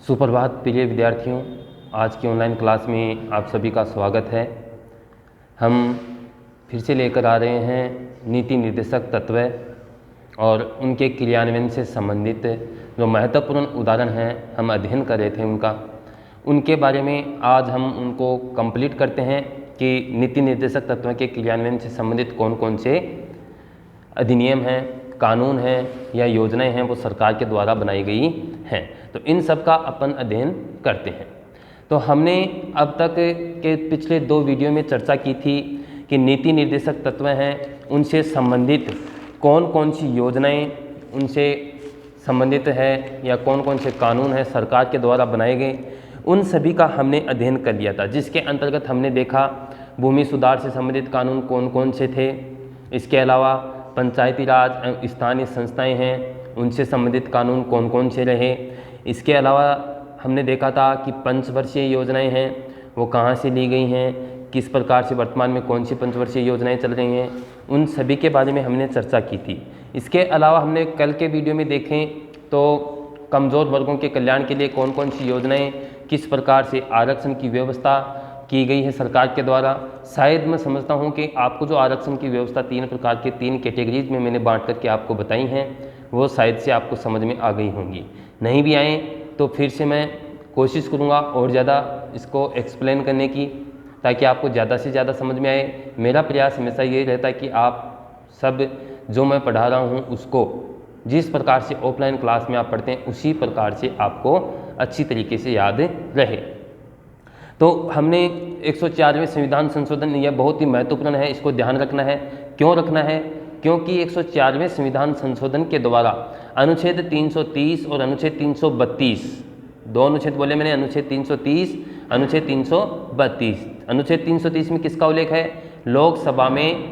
सुप्रभात प्रिय विद्यार्थियों, आज की ऑनलाइन क्लास में आप सभी का स्वागत है। हम फिर से लेकर आ रहे हैं नीति निर्देशक तत्व और उनके क्रियान्वयन से संबंधित जो महत्वपूर्ण उदाहरण हैं हम अध्ययन कर रहे थे उनके बारे में आज हम उनको कंप्लीट करते हैं कि नीति निर्देशक तत्व के क्रियान्वयन से संबंधित कौन कौन से अधिनियम हैं, कानून हैं या योजनाएं हैं वो सरकार के द्वारा बनाई गई हैं। तो इन सब का अपन अध्ययन करते हैं। तो हमने अब तक के पिछले 2 वीडियो में चर्चा की थी कि नीति निर्देशक तत्व हैं उनसे संबंधित कौन कौन सी योजनाएं उनसे संबंधित है या कौन कौन से कानून हैं सरकार के द्वारा बनाए गए, उन सभी का हमने अध्ययन कर लिया था, जिसके अंतर्गत हमने देखा भूमि सुधार से संबंधित कानून कौन कौन से थे। इसके अलावा पंचायती राज स्थानीय संस्थाएं हैं उनसे संबंधित कानून कौन कौन से रहे। इसके अलावा हमने देखा था कि पंचवर्षीय योजनाएं हैं वो कहाँ से ली गई हैं, किस प्रकार से वर्तमान में कौन सी पंचवर्षीय योजनाएं चल रही हैं, उन सभी के बारे में हमने चर्चा की थी। इसके अलावा हमने कल के वीडियो में देखें तो कमज़ोर वर्गों के कल्याण के लिए कौन कौन सी योजनाएं, किस प्रकार से आरक्षण की व्यवस्था की गई है सरकार के द्वारा। शायद मैं समझता हूं कि आपको जो आरक्षण की व्यवस्था 3 प्रकार के 3 कैटेगरीज में मैंने बांट करके आपको बताई हैं वो शायद से आपको समझ में आ गई होंगी। नहीं भी आए तो फिर से मैं कोशिश करूंगा और ज़्यादा इसको एक्सप्लेन करने की, ताकि आपको ज़्यादा से ज़्यादा समझ में आए। मेरा प्रयास हमेशा ये रहता है कि आप सब जो मैं पढ़ा रहा हूँ उसको जिस प्रकार से ऑफलाइन क्लास में आप पढ़ते हैं उसी प्रकार से आपको अच्छी तरीके से याद रहे। तो हमने 104वें संविधान संशोधन, यह बहुत ही महत्वपूर्ण है, इसको ध्यान रखना है। क्यों रखना है? क्योंकि 104वें संविधान संशोधन के द्वारा अनुच्छेद 330 और अनुच्छेद 332, 2 अनुच्छेद बोले मैंने, अनुच्छेद 330, अनुच्छेद 332। अनुच्छेद 330 में किसका उल्लेख है? लोकसभा में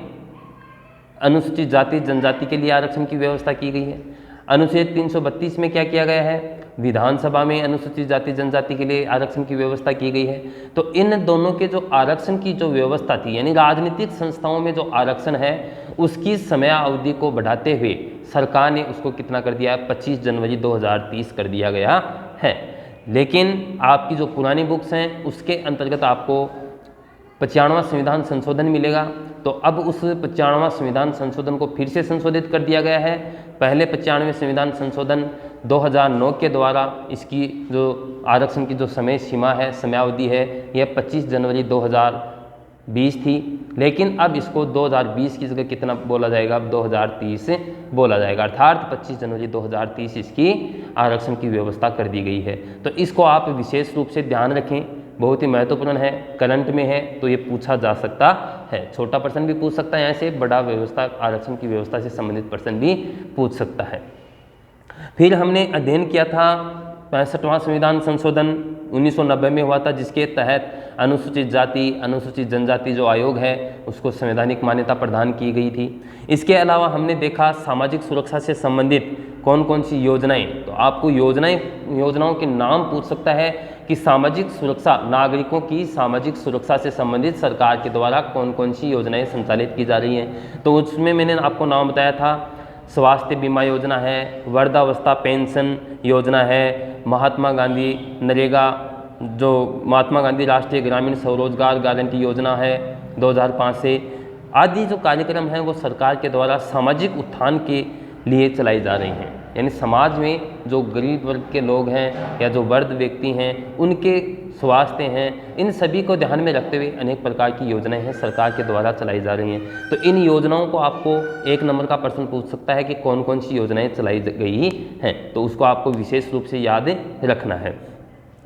अनुसूचित जाति जनजाति के लिए आरक्षण की व्यवस्था की गई है। अनुच्छेद 332 में क्या किया गया है? विधानसभा में अनुसूचित जाति जनजाति के लिए आरक्षण की व्यवस्था की गई है। तो इन दोनों के जो आरक्षण की जो व्यवस्था थी, यानी राजनीतिक संस्थाओं में जो आरक्षण है उसकी समयावधि को बढ़ाते हुए सरकार ने उसको कितना कर दिया है? 25 जनवरी 2030 कर दिया गया है। लेकिन आपकी जो पुरानी बुक्स हैं उसके अंतर्गत आपको 95वां संविधान संशोधन मिलेगा। तो अब उस 95वां संविधान संशोधन को फिर से संशोधित कर दिया गया है। पहले 95वें संविधान संशोधन 2009 के द्वारा इसकी जो आरक्षण की जो समय सीमा है, समयावधि है, यह 25 जनवरी 2020 थी। लेकिन अब इसको 2020 की जगह कितना बोला जाएगा? अब 2030 बोला जाएगा, अर्थात 25 जनवरी 2030 इसकी आरक्षण की व्यवस्था कर दी गई है। तो इसको आप विशेष रूप से ध्यान रखें, बहुत ही महत्वपूर्ण है, करंट में है तो ये पूछा जा सकता है। छोटा प्रश्न भी पूछ सकता है यहाँ से, बड़ा व्यवस्था आरक्षण की व्यवस्था से संबंधित प्रश्न भी पूछ सकता है। फिर हमने अध्ययन किया था 65वां संविधान संशोधन 1990 में हुआ था, जिसके तहत अनुसूचित जाति अनुसूचित जनजाति जो आयोग है उसको संवैधानिक मान्यता प्रदान की गई थी। इसके अलावा हमने देखा सामाजिक सुरक्षा से संबंधित कौन कौन सी योजनाएं, तो आपको योजनाओं के नाम पूछ सकता है कि सामाजिक सुरक्षा, नागरिकों की सामाजिक सुरक्षा से संबंधित सरकार के द्वारा कौन कौन सी योजनाएं संचालित की जा रही हैं। तो उसमें मैंने आपको नाम बताया था, स्वास्थ्य बीमा योजना है, वृद्धावस्था पेंशन योजना है, महात्मा गांधी नरेगा, जो महात्मा गांधी राष्ट्रीय ग्रामीण स्वरोजगार गारंटी योजना है 2005 से, आदि जो कार्यक्रम हैं वो सरकार के द्वारा सामाजिक उत्थान के लिए चलाई जा रही हैं। यानी समाज में जो गरीब वर्ग के लोग हैं या जो वृद्ध व्यक्ति हैं उनके स्वास्थ्य हैं, इन सभी को ध्यान में रखते हुए अनेक प्रकार की योजनाएं हैं सरकार के द्वारा चलाई जा रही हैं। तो इन योजनाओं को आपको 1 नंबर का प्रश्न पूछ सकता है कि कौन कौन सी योजनाएं चलाई गई हैं, तो उसको आपको विशेष रूप से याद रखना है।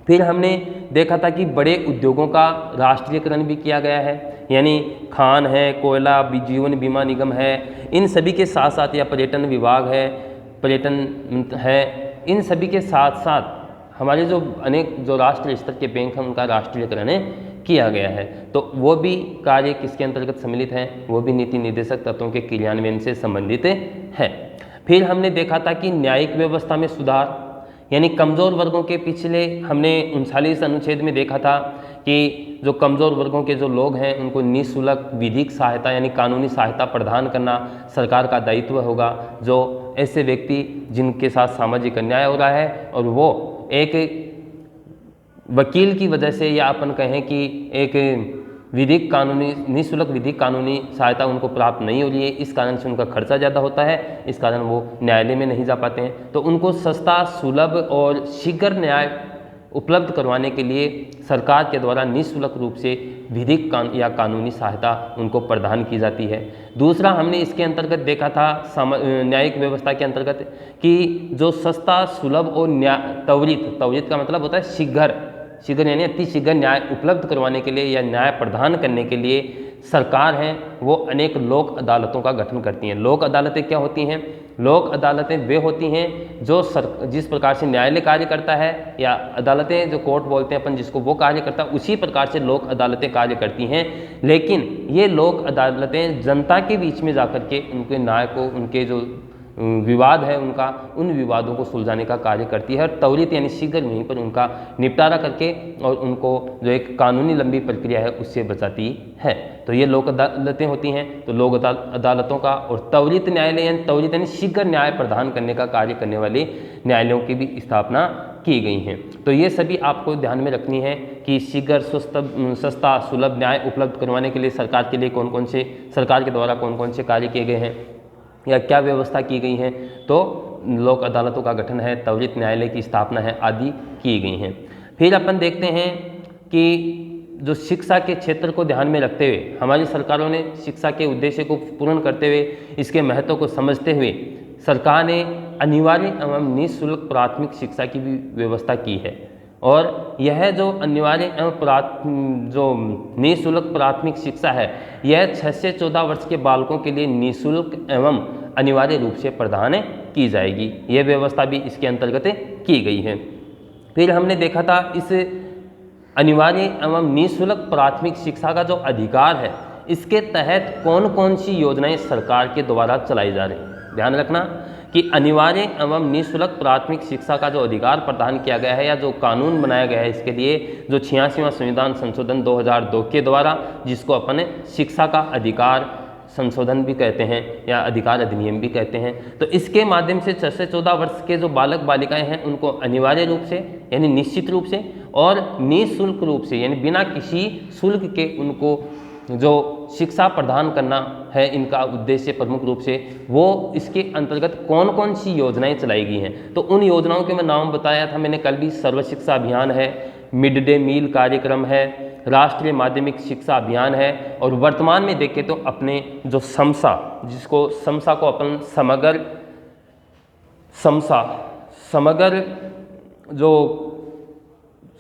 फिर हमने देखा था कि बड़े उद्योगों का राष्ट्रीयकरण भी किया गया है, यानी खान है, कोयला, जीवन बीमा निगम है, इन सभी के साथ साथ, या पर्यटन विभाग है, पर्यटन है, इन सभी के साथ साथ हमारे जो अनेक जो राष्ट्रीय स्तर के बैंक हैं उनका राष्ट्रीयकरण किया गया है। तो वो भी कार्य किसके अंतर्गत सम्मिलित हैं? वो भी नीति निर्देशक तत्वों के क्रियान्वयन से संबंधित है। फिर हमने देखा था कि न्यायिक व्यवस्था में सुधार, यानी कमज़ोर वर्गों के पिछले हमने 39 अनुच्छेद में देखा था कि जो कमज़ोर वर्गों के जो लोग हैं उनको निःशुल्क विधिक सहायता यानी कानूनी सहायता प्रदान करना सरकार का दायित्व होगा। जो ऐसे व्यक्ति जिनके साथ सामाजिक अन्याय हो रहा है और वो एक वकील की वजह से, या अपन कहें कि एक विधिक कानूनी निःशुल्क विधिक कानूनी सहायता उनको प्राप्त नहीं हो रही है, इस कारण से उनका खर्चा ज़्यादा होता है, इस कारण वो न्यायालय में नहीं जा पाते हैं। तो उनको सस्ता, सुलभ और शीघ्र न्याय उपलब्ध करवाने के लिए सरकार के द्वारा निःशुल्क रूप से विधिक या कानूनी सहायता उनको प्रदान की जाती है। दूसरा, हमने इसके अंतर्गत देखा था न्यायिक व्यवस्था के अंतर्गत कि जो सस्ता, सुलभ और त्वरित का मतलब होता है शीघ्र यानी अति शीघ्र न्याय उपलब्ध करवाने के लिए या न्याय प्रदान करने के लिए सरकार है वो अनेक लोक अदालतों का गठन करती हैं। लोक अदालतें क्या होती हैं? लोक अदालतें वे होती हैं जो जिस प्रकार से न्यायालय कार्य करता है, या अदालतें जो कोर्ट बोलते हैं अपन जिसको, वो कार्य करता है, उसी प्रकार से लोक अदालतें कार्य करती हैं। लेकिन ये लोक अदालतें जनता के बीच में जाकर के उनके न्याय को, उनके जो विवाद है उनका, उन विवादों को सुलझाने का कार्य करती है और त्वरित यानी शीघ्र वहीं पर उनका निपटारा करके और उनको जो एक कानूनी लंबी प्रक्रिया है उससे बचाती है। तो ये लोक अदालतें होती हैं। तो लोक अदालतों का और त्वरित न्यायालय यानी शीघ्र न्याय प्रदान करने का कार्य करने वाले न्यायालयों की भी स्थापना की गई हैं। तो ये सभी आपको ध्यान में रखनी है कि शीघ्र, सस्ता, सुलभ न्याय उपलब्ध करवाने के लिए सरकार के लिए सरकार के द्वारा कौन कौन से कार्य किए गए हैं या क्या व्यवस्था की गई है। तो लोक अदालतों का गठन है, त्वरित न्यायालय की स्थापना है, आदि की गई हैं। फिर अपन देखते हैं कि जो शिक्षा के क्षेत्र को ध्यान में रखते हुए हमारी सरकारों ने शिक्षा के उद्देश्य को पूर्ण करते हुए, इसके महत्व को समझते हुए सरकार ने अनिवार्य एवं निःशुल्क प्राथमिक शिक्षा की भी व्यवस्था की है। और यह जो अनिवार्य एवं जो निःशुल्क प्राथमिक शिक्षा है, यह 6 से 14 वर्ष के बालकों के लिए निःशुल्क एवं अनिवार्य रूप से प्रदान की जाएगी। यह व्यवस्था भी इसके अंतर्गत की गई है। फिर हमने देखा था इस अनिवार्य एवं निःशुल्क प्राथमिक शिक्षा का जो अधिकार है, इसके तहत कौन कौन सी योजनाएं सरकार के द्वारा चलाई जा रही हैं। ध्यान रखना कि अनिवार्य एवं निःशुल्क प्राथमिक शिक्षा का जो अधिकार प्रदान किया गया है या जो कानून बनाया गया है इसके लिए, जो 86वां संविधान संशोधन 2002 के द्वारा, जिसको अपन शिक्षा का अधिकार संशोधन भी कहते हैं या अधिकार अधिनियम भी कहते हैं। तो इसके माध्यम से 6 से 14 वर्ष के जो बालक बालिकाएं हैं उनको अनिवार्य रूप से यानी निश्चित रूप से और निःशुल्क रूप से यानी बिना किसी शुल्क के उनको जो शिक्षा प्रदान करना है, इनका उद्देश्य प्रमुख रूप से वो इसके अंतर्गत कौन कौन सी योजनाएं चलाई गई हैं। तो उन योजनाओं के मैं नाम बताया था मैंने कल भी। सर्व शिक्षा अभियान है, मिड डे मील कार्यक्रम है, राष्ट्रीय माध्यमिक शिक्षा अभियान है, और वर्तमान में देखें तो अपने जो समसा को अपन समग्र जो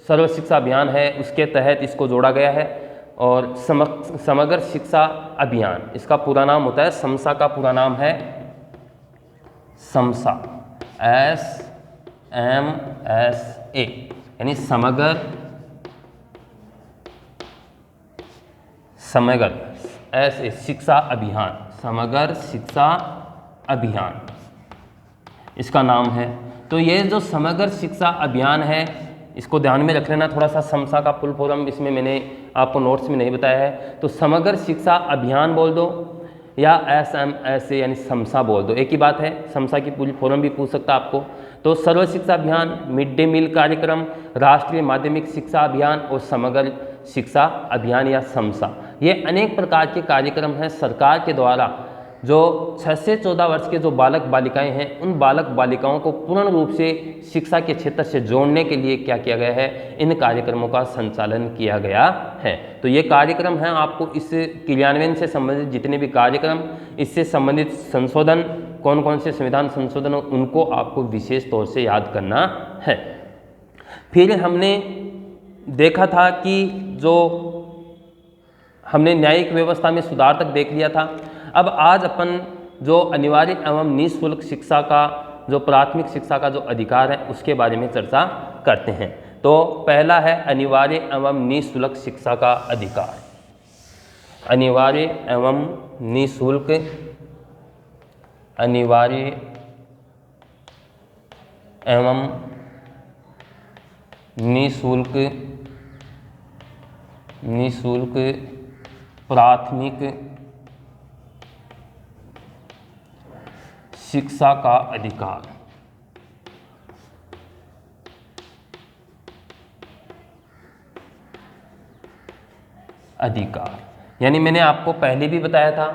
सर्व शिक्षा अभियान है उसके तहत इसको जोड़ा गया है। और समग्र शिक्षा अभियान, इसका पूरा नाम होता है, समसा का पूरा नाम है समसा, SMSA यानी समग्र ऐसे शिक्षा अभियान, समग्र शिक्षा अभियान इसका नाम है। तो ये जो समग्र शिक्षा अभियान है इसको ध्यान में रख लेना थोड़ा सा। समसा का फुल फॉर्म इसमें मैंने आपको नोट्स में नहीं बताया है, तो समग्र शिक्षा अभियान बोल दो या SMSA यानी समसा बोल दो, एक ही बात है। समसा की पूरी फॉर्म भी पूछ सकता आपको। तो सर्व शिक्षा अभियान, मिड डे मील कार्यक्रम, राष्ट्रीय माध्यमिक शिक्षा अभियान और समग्र शिक्षा अभियान या समसा, ये अनेक प्रकार के कार्यक्रम हैं सरकार के द्वारा जो 6 से 14 वर्ष के जो बालक बालिकाएं हैं उन बालक बालिकाओं को पूर्ण रूप से शिक्षा के क्षेत्र से जोड़ने के लिए क्या किया गया है, इन कार्यक्रमों का संचालन किया गया है। तो ये कार्यक्रम हैं, आपको इस क्रियान्वयन से संबंधित जितने भी कार्यक्रम, इससे संबंधित संशोधन, कौन कौन से संविधान संशोधन उनको आपको विशेष तौर से याद करना है। फिर हमने देखा था कि जो हमने न्यायिक व्यवस्था में सुधार तक देख लिया था। अब आज अपन जो अनिवार्य एवं निःशुल्क शिक्षा का, जो प्राथमिक शिक्षा का जो अधिकार है उसके बारे में चर्चा करते हैं। तो पहला है अनिवार्य एवं निःशुल्क शिक्षा का अधिकार। अनिवार्य एवं निःशुल्क, अनिवार्य एवं निःशुल्क प्राथमिक शिक्षा का अधिकार। अधिकार। यानी मैंने आपको पहले भी बताया था,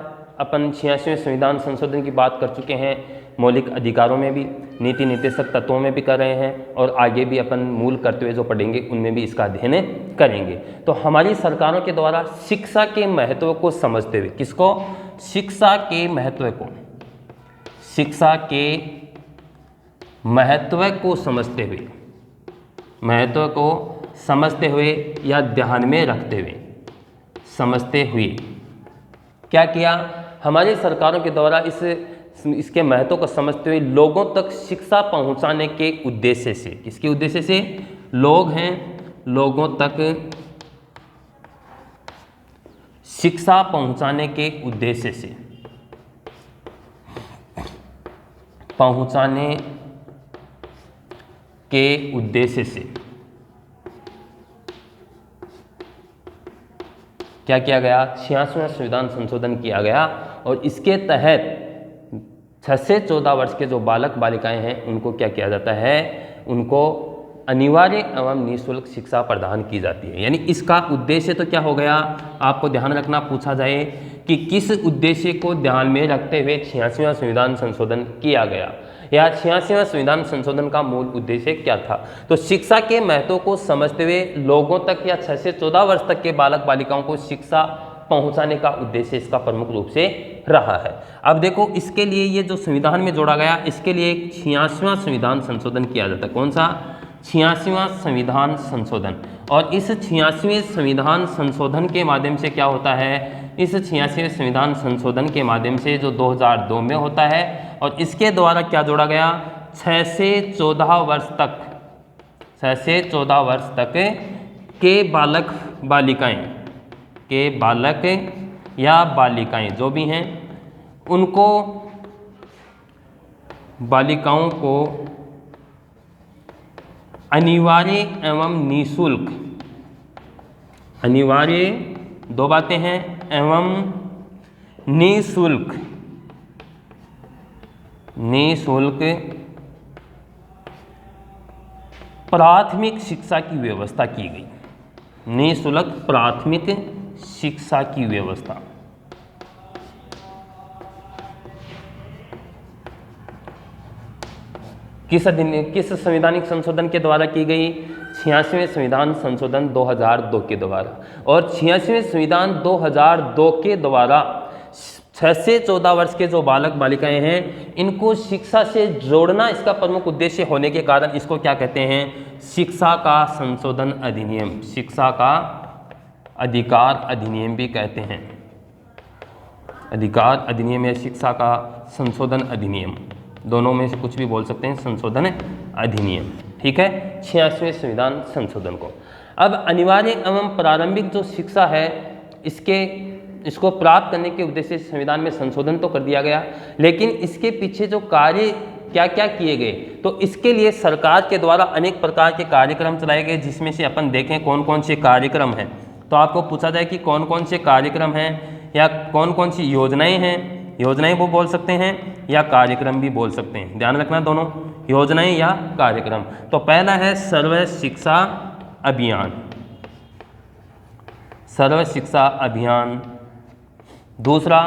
अपन 86वें संविधान संशोधन की बात कर चुके हैं, मौलिक अधिकारों में भी, नीति निर्देशक तत्वों में भी कर रहे हैं, और आगे भी अपन मूल कर्तव्य जो पढ़ेंगे उनमें भी इसका अध्ययन करेंगे। तो हमारी सरकारों के द्वारा शिक्षा के महत्व को समझते हुए, किसको? शिक्षा के महत्व को, शिक्षा के महत्व को समझते हुए, महत्व को समझते हुए या ध्यान में रखते हुए, समझते हुए क्या किया? हमारी सरकारों के द्वारा इसके महत्व को समझते हुए लोगों तक शिक्षा पहुंचाने के उद्देश्य से, किसके उद्देश्य से? लोग हैं, लोगों तक शिक्षा पहुंचाने के उद्देश्य से, पहुंचाने के उद्देश्य से क्या किया गया? 86वां संविधान संशोधन किया गया, और इसके तहत 6 से 14 वर्ष के जो बालक बालिकाएं हैं उनको क्या किया जाता है? उनको अनिवार्य एवं निःशुल्क शिक्षा प्रदान की जाती है। यानी इसका उद्देश्य तो क्या हो गया? आपको ध्यान रखना, पूछा जाए कि किस उद्देश्य को ध्यान में रखते हुए 86वां संविधान संशोधन किया गया, या 86वां संविधान संशोधन का मूल उद्देश्य क्या था? तो शिक्षा के महत्व को समझते हुए लोगों तक या 6 से 14 वर्ष तक के बालक बालिकाओं को शिक्षा पहुंचाने का उद्देश्य इसका प्रमुख रूप से रहा है। अब देखो, इसके लिए ये जो संविधान में जोड़ा गया, इसके लिए एक 86वां संविधान संशोधन किया जाता है। कौन सा? 86वां संविधान संशोधन। और इस 86वें संविधान संशोधन के माध्यम से क्या होता है? इस 86वें संविधान संशोधन के माध्यम से जो 2002 में होता है, और इसके द्वारा क्या जोड़ा गया? 6 से 14 वर्ष तक, 6 से 14 वर्ष तक के बालक बालिकाएं, के बालक या बालिकाएं जो भी हैं, उनको, बालिकाओं को अनिवार्य एवं निःशुल्क, अनिवार्य, दो बातें हैं, एवं निःशुल्क, निःशुल्क प्राथमिक शिक्षा की व्यवस्था की गई। निःशुल्क प्राथमिक शिक्षा की व्यवस्था। किस संवैधानिक संशोधन के द्वारा की गई? 86वें संविधान संशोधन 2002 के द्वारा। और 86वें संविधान 2002 के द्वारा 6 से 14 वर्ष के जो बालक बालिकाएं हैं, इनको शिक्षा से जोड़ना इसका प्रमुख उद्देश्य होने के कारण इसको क्या कहते हैं? शिक्षा का संशोधन अधिनियम, शिक्षा का अधिकार अधिनियम भी कहते हैं। अधिकार अधिनियम या शिक्षा का संशोधन अधिनियम, दोनों में से कुछ भी बोल सकते हैं, संशोधन अधिनियम। ठीक है, 86वें संविधान संशोधन को। अब अनिवार्य एवं प्रारंभिक जो शिक्षा है, इसको प्राप्त करने के उद्देश्य से संविधान में संशोधन तो कर दिया गया, लेकिन इसके पीछे जो कार्य क्या क्या किए गए, तो इसके लिए सरकार के द्वारा अनेक प्रकार के कार्यक्रम चलाए गए, जिसमें से अपन देखें कौन कौन से कार्यक्रम हैं। तो आपको पूछा जाए कि कौन कौन से कार्यक्रम हैं या कौन कौन सी योजनाएं हैं, योजनाएं वो बोल सकते हैं या कार्यक्रम भी बोल सकते हैं, ध्यान रखना दोनों, योजनाएं या कार्यक्रम। तो पहला है सर्व शिक्षा अभियान, सर्व शिक्षा अभियान। दूसरा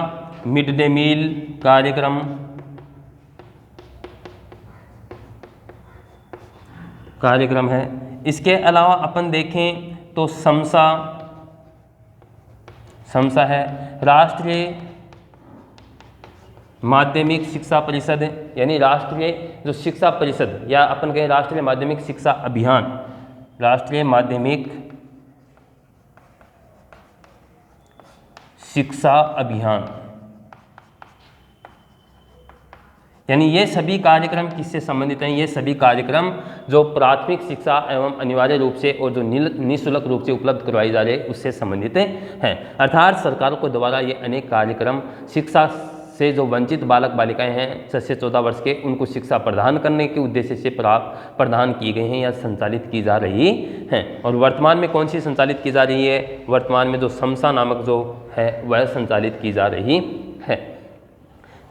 मिड डे मील कार्यक्रम, कार्यक्रम है। इसके अलावा अपन देखें तो समसा है, राष्ट्रीय माध्यमिक शिक्षा परिषद, यानी राष्ट्रीय जो शिक्षा परिषद या अपन कहें राष्ट्रीय माध्यमिक शिक्षा अभियान, राष्ट्रीय माध्यमिक शिक्षा अभियान। यानी ये सभी कार्यक्रम किससे संबंधित हैं? ये सभी कार्यक्रम जो प्राथमिक शिक्षा एवं अनिवार्य रूप से और जो निःशुल्क रूप से उपलब्ध करवाई जा रही है उससे संबंधित हैं। अर्थात सरकारों के द्वारा ये अनेक कार्यक्रम शिक्षा से जो वंचित बालक बालिकाएं हैं 6 से 14 वर्ष के, उनको शिक्षा प्रदान करने के उद्देश्य से प्रदान की गई हैं या संचालित की जा रही हैं। और वर्तमान में कौन सी संचालित की जा रही है? वर्तमान में जो समसा नामक जो है वह संचालित की जा रही है।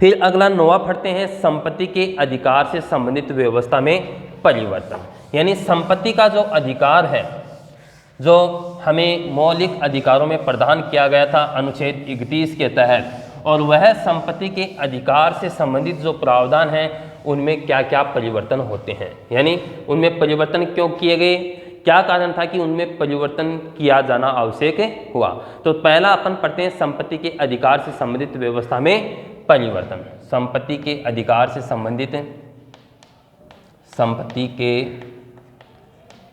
फिर अगला 9वां पढ़ते हैं, संपत्ति के अधिकार से संबंधित व्यवस्था में परिवर्तन। यानी संपत्ति का जो अधिकार है, जो हमें मौलिक अधिकारों में प्रदान किया गया था अनुच्छेद 31 के तहत, और वह संपत्ति के अधिकार से संबंधित जो प्रावधान हैं उनमें क्या क्या परिवर्तन होते हैं, यानी उनमें परिवर्तन क्यों किए गए, क्या कारण था कि उनमें परिवर्तन किया जाना आवश्यक हुआ। तो पहला अपन पढ़ते हैं संपत्ति के अधिकार से संबंधित व्यवस्था में परिवर्तन। संपत्ति के अधिकार से संबंधित, संपत्ति के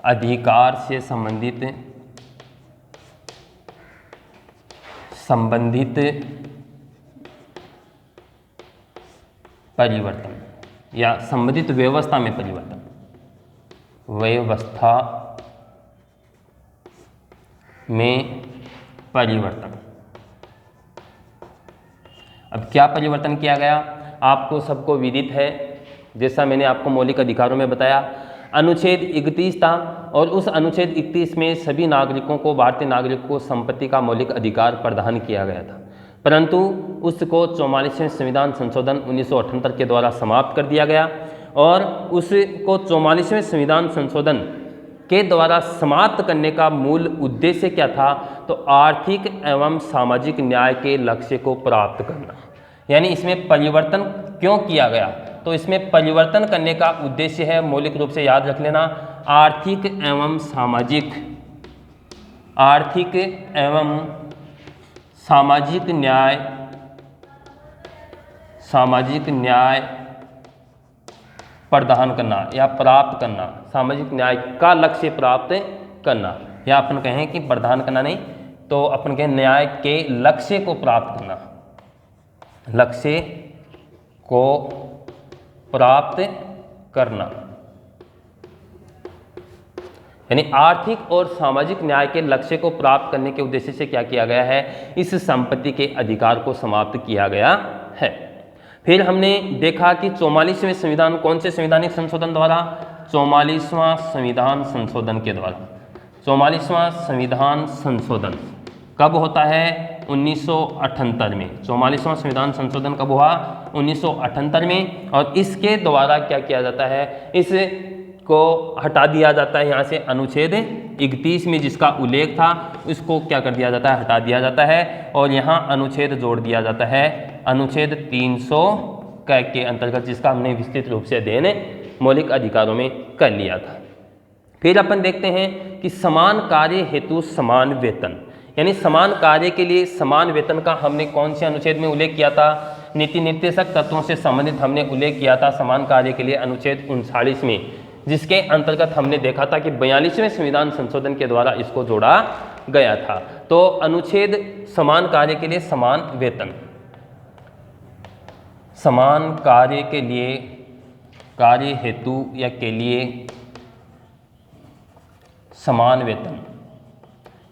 अधिकार से संबंधित परिवर्तन या संबंधित व्यवस्था में परिवर्तन, व्यवस्था में परिवर्तन। अब क्या परिवर्तन किया गया, आपको सबको विदित है, जैसा मैंने आपको मौलिक अधिकारों में बताया अनुच्छेद 31 था, और उस अनुच्छेद 31 में सभी नागरिकों को, भारतीय नागरिकों को संपत्ति का मौलिक अधिकार प्रदान किया गया था, परंतु उसको 44वें संविधान संशोधन 1978 के द्वारा समाप्त कर दिया गया। और उसको 44वें संविधान संशोधन के द्वारा समाप्त करने का मूल उद्देश्य क्या था, तो आर्थिक एवं सामाजिक न्याय के लक्ष्य को प्राप्त करना। यानी इसमें परिवर्तन क्यों किया गया, तो इसमें परिवर्तन करने का उद्देश्य है, मौलिक रूप से याद रख लेना, आर्थिक एवं सामाजिक न्याय प्रदान करना या प्राप्त करना, सामाजिक न्याय का लक्ष्य प्राप्त करना, या अपन कहें कि प्रदान करना नहीं तो अपन कहें न्याय के लक्ष्य को प्राप्त करना, लक्ष्य को प्राप्त करना। यानी आर्थिक और सामाजिक न्याय के लक्ष्य को प्राप्त करने के उद्देश्य से क्या किया गया है, इस संपत्ति के अधिकार को समाप्त किया गया है। फिर हमने देखा कि 44वें संविधान कौन से संवैधानिक संशोधन द्वारा, 44वां संविधान संशोधन के द्वारा। 44वां संविधान संशोधन कब होता है, 1978 में। 44वां संविधान संशोधन कब हुआ, 1978 में। और इसके द्वारा क्या किया जाता है, इसको हटा दिया जाता है, यहाँ से अनुच्छेद 31 में जिसका उल्लेख था उसको क्या कर दिया जाता है, हटा दिया जाता है, और यहाँ अनुच्छेद जोड़ दिया जाता है, अनुच्छेद 300 के अंतर्गत, जिसका हमने विस्तृत रूप से अध्ययन मौलिक अधिकारों में कर लिया था। फिर अपन देखते हैं कि समान कार्य हेतु समान वेतन, यानी समान कार्य के लिए समान वेतन का हमने कौन से अनुच्छेद में उल्लेख किया था, नीति निर्देशक तत्वों से संबंधित हमने उल्लेख किया था समान कार्य के लिए अनुच्छेद 39 में, जिसके अंतर्गत हमने देखा था कि 42वें संविधान संशोधन के द्वारा इसको जोड़ा गया था। तो अनुच्छेद समान कार्य के लिए समान वेतन, समान कार्य के लिए, कार्य हेतु या के लिए समान वेतन,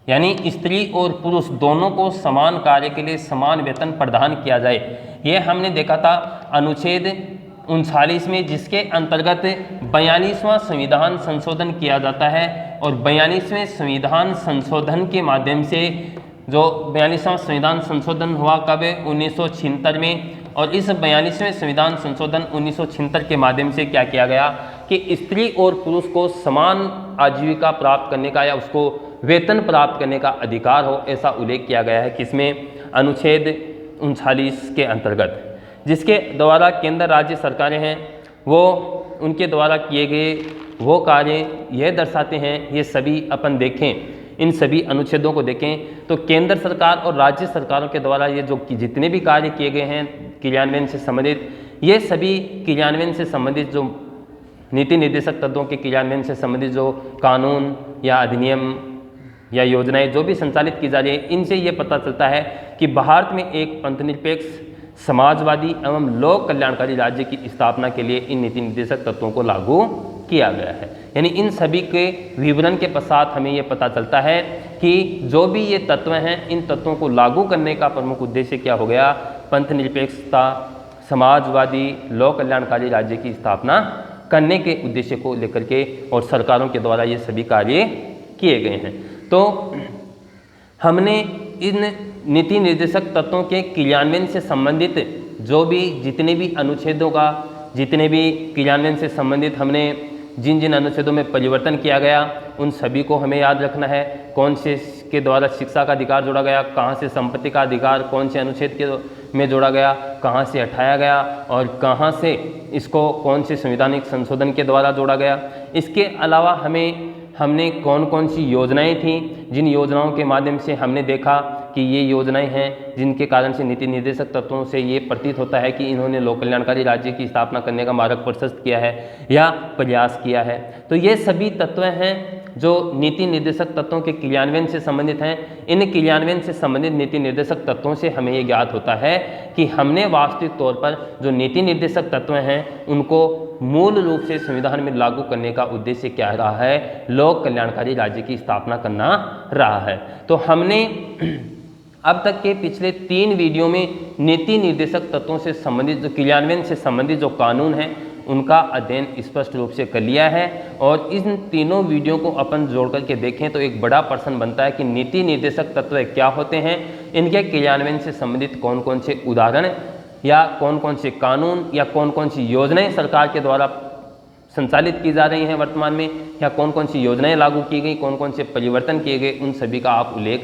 यानी स्त्री और पुरुष दोनों को समान कार्य के लिए समान वेतन प्रदान किया जाए। ये हमने देखा था अनुच्छेद 39 में, जिसके अंतर्गत 42वां संविधान संशोधन किया जाता है, और 42वें संविधान संशोधन के माध्यम से, जो 42वां संविधान संशोधन हुआ कब, 1976 में, और इस 42वें संविधान संशोधन 1976 के माध्यम से क्या किया गया कि स्त्री और पुरुष को समान आजीविका प्राप्त करने का या उसको वेतन प्राप्त करने का अधिकार हो, ऐसा उल्लेख किया गया है। किसमें, अनुच्छेद 39 के अंतर्गत, जिसके द्वारा केंद्र राज्य सरकारें हैं वो उनके द्वारा किए गए वो कार्य यह दर्शाते हैं, ये सभी अपन देखें, इन सभी अनुच्छेदों को देखें तो केंद्र सरकार और राज्य सरकारों के द्वारा ये जो जितने भी कार्य किए गए हैं क्रियान्वयन से संबंधित, ये सभी क्रियान्वयन से संबंधित जो नीति निर्देशक तत्वों के क्रियान्वयन से संबंधित जो कानून या अधिनियम या योजनाएं जो भी संचालित की जा रही है, इनसे ये पता चलता है कि भारत में एक पंथनिरपेक्ष, समाजवादी एवं लोक कल्याणकारी राज्य की स्थापना के लिए इन नीति निर्देशक तत्वों को लागू किया गया है। यानी इन सभी के विवरण के पश्चात हमें ये पता चलता है कि जो भी ये तत्व हैं, इन तत्वों को लागू करने का प्रमुख उद्देश्य क्या हो गया, पंथनिरपेक्षता, समाजवादी, लोक कल्याणकारी राज्य की स्थापना करने के उद्देश्य को लेकर के और सरकारों के द्वारा ये सभी कार्य किए गए हैं। तो हमने इन नीति निर्देशक तत्वों के क्रियान्वयन से संबंधित जो भी जितने भी अनुच्छेदों का, जितने भी क्रियान्वयन से संबंधित हमने जिन जिन अनुच्छेदों में परिवर्तन किया गया उन सभी को हमें याद रखना है। कौन से के द्वारा शिक्षा का अधिकार जोड़ा गया, कहाँ से संपत्ति का अधिकार कौन से अनुच्छेद के में जोड़ा गया, कहाँ से हटाया गया और कहाँ से इसको कौन से संवैधानिक संशोधन के द्वारा जोड़ा गया। इसके अलावा हमने कौन कौन सी योजनाएं थी, जिन योजनाओं के माध्यम से हमने देखा कि ये योजनाएं हैं जिनके कारण से नीति निर्देशक तत्वों से ये प्रतीत होता है कि इन्होंने लोक कल्याणकारी राज्य की स्थापना करने का मार्ग प्रशस्त किया है या प्रयास किया है। तो ये सभी तत्व हैं जो नीति निर्देशक तत्वों के क्रियान्वयन से संबंधित हैं। इन क्रियान्वयन से संबंधित नीति निर्देशक तत्वों से हमें ये ज्ञात होता है कि हमने वास्तविक तौर पर जो नीति निर्देशक तत्व हैं उनको मूल रूप से संविधान में लागू करने का उद्देश्य क्या रहा है, लोक कल्याणकारी राज्य की स्थापना करना रहा है। तो हमने अब तक के पिछले 3 वीडियो में नीति निर्देशक तत्वों से संबंधित जो क्रियान्वयन से संबंधित जो कानून हैं उनका अध्ययन स्पष्ट रूप से कर लिया है और इन तीनों वीडियो को अपन जोड़ करके देखें तो एक बड़ा प्रश्न बनता है कि नीति निर्देशक तत्व क्या होते हैं, इनके क्रियान्वयन से संबंधित कौन कौन से उदाहरण या कौन कौन से कानून या कौन कौन सी योजनाएं सरकार के द्वारा संचालित की जा रही हैं वर्तमान में, या कौन कौन सी योजनाएं लागू की गई, कौन कौन से परिवर्तन किए गए, उन सभी का आप उल्लेख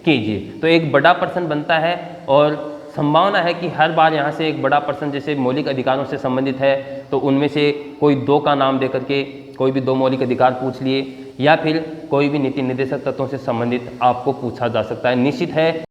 कीजिए। तो एक बड़ा प्रश्न बनता है और संभावना है कि हर बार यहाँ से एक बड़ा प्रश्न जैसे मौलिक अधिकारों से संबंधित है तो उनमें से कोई 2 का नाम दे करके कोई भी 2 मौलिक अधिकार पूछ लिए या फिर कोई भी नीति निर्देशक तत्वों से संबंधित आपको पूछा जा सकता है। निश्चित है